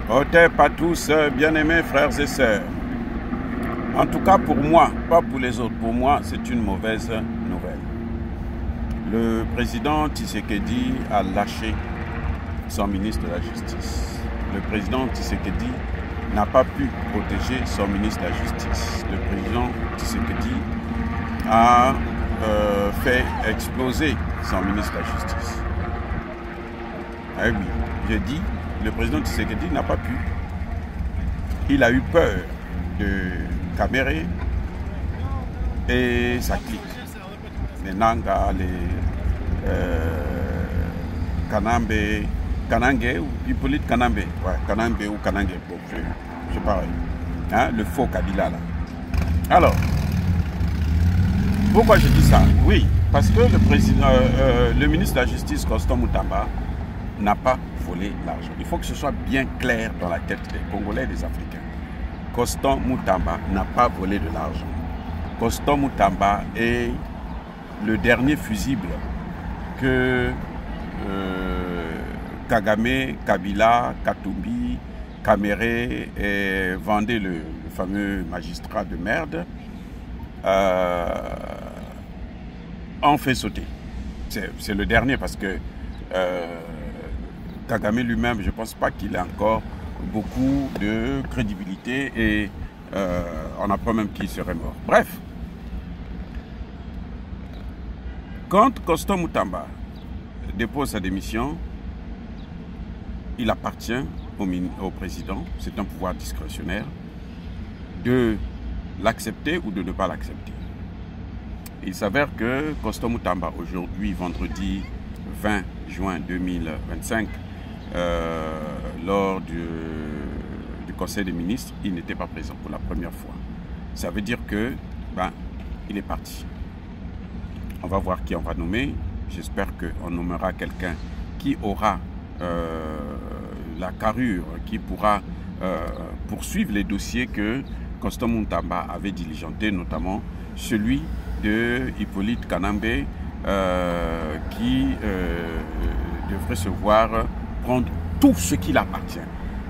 Otep à tous, bien-aimés frères et sœurs. En tout cas pour moi, pas pour les autres, pour moi c'est une mauvaise nouvelle. Le président Tshisekedi a lâché son ministre de la Justice. Le président Tshisekedi n'a pas pu protéger son ministre de la Justice. Le président Tshisekedi a fait exploser son ministre de la Justice. Ah oui, j'ai dit, le président Tshisekedi n'a pas pu. Il a eu peur de Kamere et sa clique. Les Nanga, les Kanange ou Hippolyte Kanambe. Ouais, Kanambe ou Kanange, bon, je sais pas. Hein, le faux Kabila là. Alors, pourquoi je dis ça? Oui, parce que le ministre de la Justice, Constant Mutamba, n'a pas volé l'argent. Il faut que ce soit bien clair dans la tête des Congolais et des Africains. Constant Mutamba n'a pas volé de l'argent. Constant Mutamba est le dernier fusible que Kagame, Kabila, Katumbi, Kamere et Vendée, le fameux magistrat de merde, ont fait sauter. C'est le dernier parce que Kagame lui-même, je ne pense pas qu'il ait encore beaucoup de crédibilité et on apprend même qu'il serait mort. Bref, quand Constant Mutamba dépose sa démission, il appartient au président, c'est un pouvoir discrétionnaire, de l'accepter ou de ne pas l'accepter. Il s'avère que Constant Mutamba, aujourd'hui, vendredi 20 juin 2025, lors du Conseil des ministres, il n'était pas présent pour la première fois. Ça veut dire que, il est parti. On va voir qui on va nommer. J'espère qu'on nommera quelqu'un qui aura la carrure, qui pourra poursuivre les dossiers que Constant Mutamba avait diligentés, notamment celui de Hippolyte Kanambe, qui devrait se voir prendre tout ce qui l'appartient.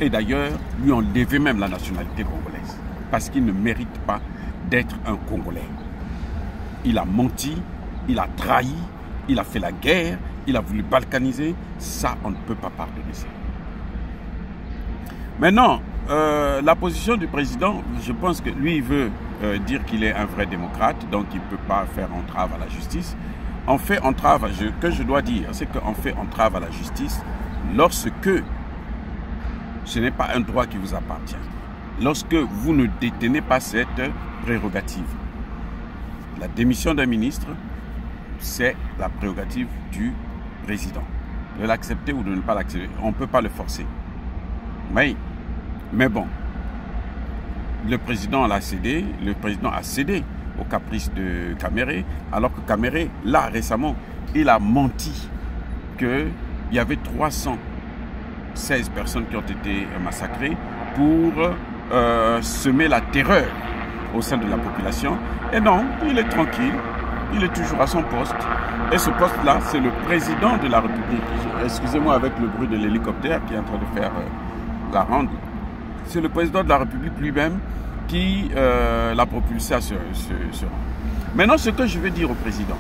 Et d'ailleurs, lui enlever même la nationalité congolaise. Parce qu'il ne mérite pas d'être un Congolais. Il a menti, il a trahi, il a fait la guerre, il a voulu balkaniser. Ça, on ne peut pas pardonner ça. Maintenant, la position du président, je pense que lui, il veut dire qu'il est un vrai démocrate, donc il ne peut pas faire entrave à la justice. On fait entrave, que je dois dire, c'est qu'on fait entrave à la justice lorsque ce n'est pas un droit qui vous appartient. Lorsque vous ne détenez pas cette prérogative. La démission d'un ministre, c'est la prérogative du président. De l'accepter ou de ne pas l'accepter. On ne peut pas le forcer. Oui. Mais bon, le président l'a cédé, le président a cédé au caprice de Kamere, alors que Kamere, là, récemment, il a menti qu'il y avait 316 personnes qui ont été massacrées pour semer la terreur au sein de la population. Et non, il est tranquille, il est toujours à son poste. Et ce poste-là, c'est le président de la République. Excusez-moi avec le bruit de l'hélicoptère qui est en train de faire la ronde. C'est le président de la République lui-même qui l'a propulsé à ce rang. Maintenant, ce que je veux dire au président,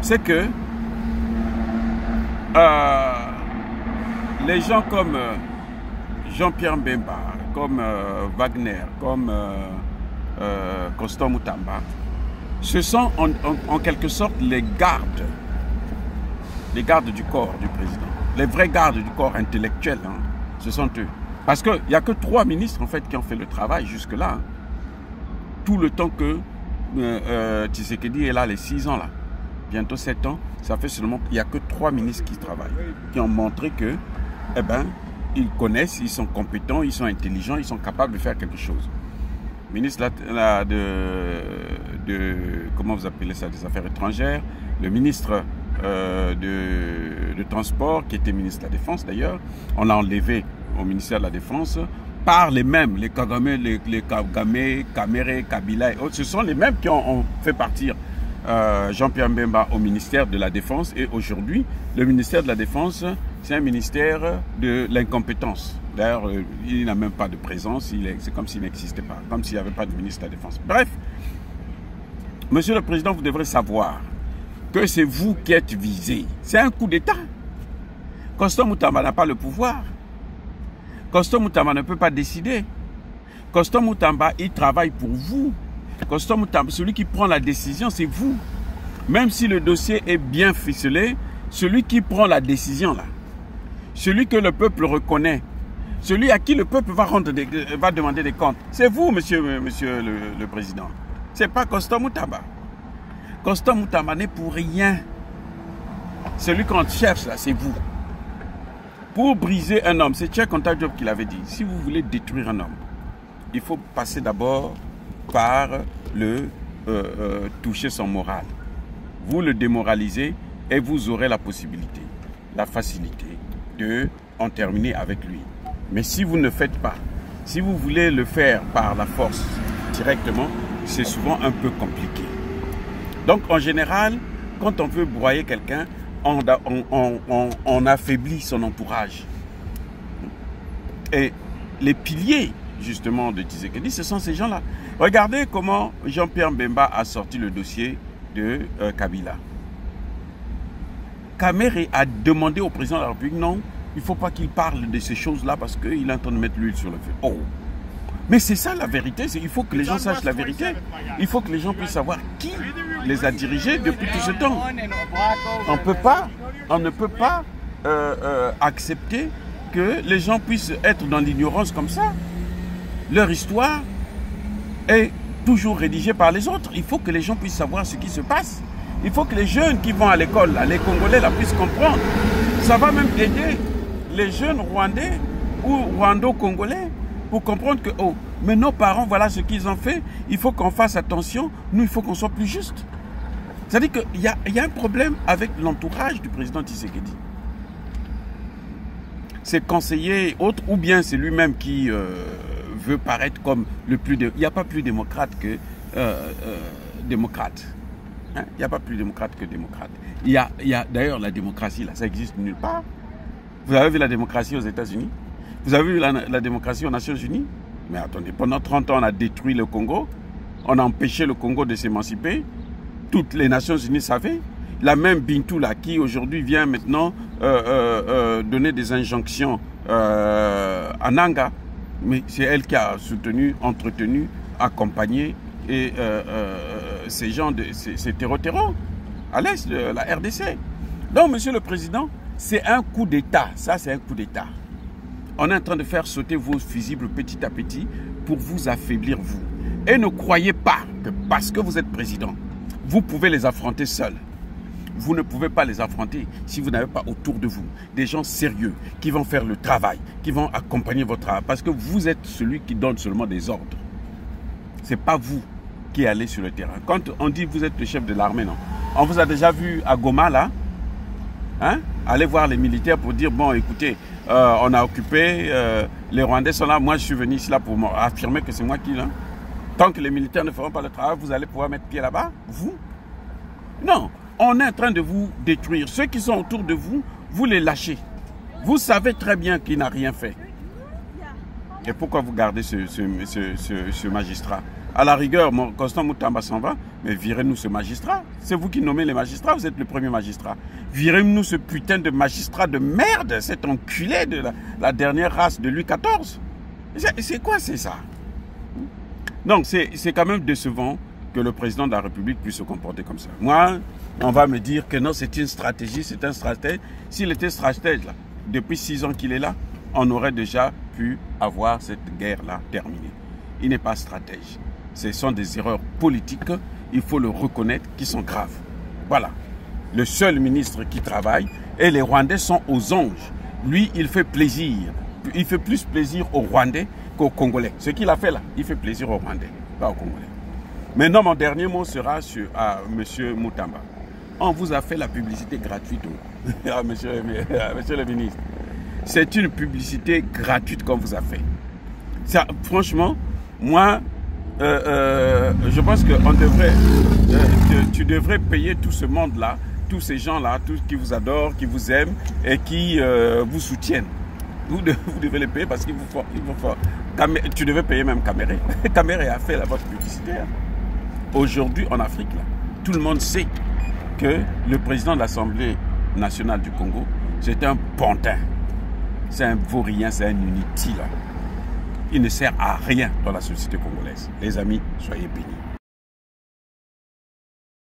c'est que les gens comme Jean-Pierre Mbemba, comme Wagner, comme Constant Mutamba, ce sont en quelque sorte les gardes du corps du président. Les vrais gardes du corps intellectuel, hein, ce sont eux. Parce qu'il n'y a que 3 ministres en fait qui ont fait le travail jusque-là. Hein. Tout le temps que Tshisekedi est là, les 6 ans là, bientôt 7 ans, ça fait seulement qu'il n'y a que 3 ministres qui travaillent, qui ont montré que, ils connaissent, ils sont compétents, ils sont intelligents, ils sont capables de faire quelque chose. Ministre comment vous appelez ça, des Affaires étrangères, le ministre de Transport, qui était ministre de la Défense d'ailleurs, on l'a enlevé au ministère de la Défense, par les mêmes, les Kagame, Kamere, Kabila et autres, ce sont les mêmes qui ont fait partir Jean-Pierre Mbemba au ministère de la Défense, et aujourd'hui, le ministère de la Défense c'est un ministère de l'incompétence. D'ailleurs, il n'a même pas de présence, c'est comme s'il n'existait pas, comme s'il n'y avait pas de ministre de la Défense. Bref, Monsieur le Président, vous devrez savoir que c'est vous qui êtes visé. C'est un coup d'État. Constant Moutamba n'a pas le pouvoir. Constant Moutamba ne peut pas décider. Constant Moutamba, il travaille pour vous. Constant Moutamba, celui qui prend la décision, c'est vous. Même si le dossier est bien ficelé, celui qui prend la décision là, celui que le peuple reconnaît, celui à qui le peuple va demander des comptes, c'est vous, monsieur le Président. Ce n'est pas Constant Moutamba. Constant Moutamba n'est pour rien. Celui qu'on cherche là, c'est vous. Pour briser un homme, c'est Cheikh Anta Diop qui l'avait dit. Si vous voulez détruire un homme, il faut passer d'abord par le toucher son moral. Vous le démoralisez et vous aurez la possibilité, la facilité de en terminer avec lui. Mais si vous ne faites pas, si vous voulez le faire par la force directement, c'est souvent un peu compliqué. Donc en général, quand on veut broyer quelqu'un, on affaiblit son entourage. Et les piliers, justement, de Tshisekedi, ce sont ces gens-là. Regardez comment Jean-Pierre Mbemba a sorti le dossier de Kabila. Kamere a demandé au président de la République, non, il ne faut pas qu'il parle de ces choses-là parce qu'il est en train de mettre l'huile sur le feu. Oh! Mais c'est ça la vérité, il faut que les gens sachent la vérité. Il faut que les gens puissent savoir qui les a dirigés depuis tout ce temps. On ne peut pas accepter que les gens puissent être dans l'ignorance comme ça. Leur histoire est toujours rédigée par les autres. Il faut que les gens puissent savoir ce qui se passe. Il faut que les jeunes qui vont à l'école, les Congolais, puissent comprendre. Ça va même aider les jeunes Rwandais ou Rwando-Congolais pour comprendre que, oh, mais nos parents, voilà ce qu'ils ont fait. Il faut qu'on fasse attention. Nous, il faut qu'on soit plus juste. C'est-à-dire qu'il y a un problème avec l'entourage du président Tshisekedi. Ses conseillers autres, ou bien c'est lui-même qui veut paraître comme le plus... Il n'y a pas plus démocrate que démocrate. Hein? Il n'y a pas plus démocrate que démocrate. Il y a d'ailleurs la démocratie, là, ça existe nulle part. Vous avez vu la démocratie aux États-Unis? Vous avez vu la démocratie aux Nations Unies? Mais attendez, pendant 30 ans, on a détruit le Congo. On a empêché le Congo de s'émanciper. Toutes les Nations Unies savaient. La même Bintou, là, qui aujourd'hui vient maintenant donner des injonctions à Nanga. Mais c'est elle qui a soutenu, entretenu, accompagné et ces gens, ces terreaux à l'est de la RDC. Donc, Monsieur le Président, c'est un coup d'État. Ça, c'est un coup d'État. On est en train de faire sauter vos fusibles petit à petit pour vous affaiblir, vous. Et ne croyez pas que parce que vous êtes président, vous pouvez les affronter seuls. Vous ne pouvez pas les affronter si vous n'avez pas autour de vous des gens sérieux qui vont faire le travail, qui vont accompagner votre travail. Parce que vous êtes celui qui donne seulement des ordres. Ce n'est pas vous qui allez sur le terrain. Quand on dit que vous êtes le chef de l'armée, non. On vous a déjà vu à Goma, là. Hein? Allez voir les militaires pour dire, bon, écoutez, on a occupé, les Rwandais sont là. Moi, je suis venu ici là pour affirmer que c'est moi qui... Là. Tant que les militaires ne feront pas le travail, vous allez pouvoir mettre pied là-bas. Vous? Non. On est en train de vous détruire. Ceux qui sont autour de vous, vous les lâchez. Vous savez très bien qu'il n'a rien fait. Et pourquoi vous gardez ce magistrat? À la rigueur, Constant Moutamba s'en va, mais virez-nous ce magistrat. C'est vous qui nommez les magistrats, vous êtes le premier magistrat. Virez-nous ce putain de magistrat de merde, cet enculé de la dernière race de Louis XIV. C'est quoi, c'est ça? Donc, c'est quand même décevant que le président de la République puisse se comporter comme ça. Moi, on va me dire que non, c'est une stratégie, c'est un stratège. S'il était stratège, là, depuis 6 ans qu'il est là, on aurait déjà pu avoir cette guerre-là terminée. Il n'est pas stratège. Ce sont des erreurs politiques, il faut le reconnaître, qui sont graves. Voilà. Le seul ministre qui travaille, et les Rwandais sont aux anges. Lui, il fait plaisir. Il fait plus plaisir aux Rwandais qu'aux Congolais. Ce qu'il a fait là, il fait plaisir aux Rwandais, pas aux Congolais. Maintenant, mon dernier mot sera à M. Moutamba. On vous a fait la publicité gratuite, monsieur le ministre. C'est une publicité gratuite qu'on vous a fait. Ça, franchement, moi, je pense que tu devrais payer tout ce monde-là. tous ces gens-là, tous qui vous adorent, qui vous aiment et qui vous soutiennent. Vous devez les payer parce qu'il vous faut... Tu devais payer même Caméré. Caméré a fait la vote publicitaire. Aujourd'hui, en Afrique, là, tout le monde sait que le président de l'Assemblée nationale du Congo, c'est un pantin. C'est un vaurien, c'est un inutile. Il ne sert à rien dans la société congolaise. Les amis, soyez bénis.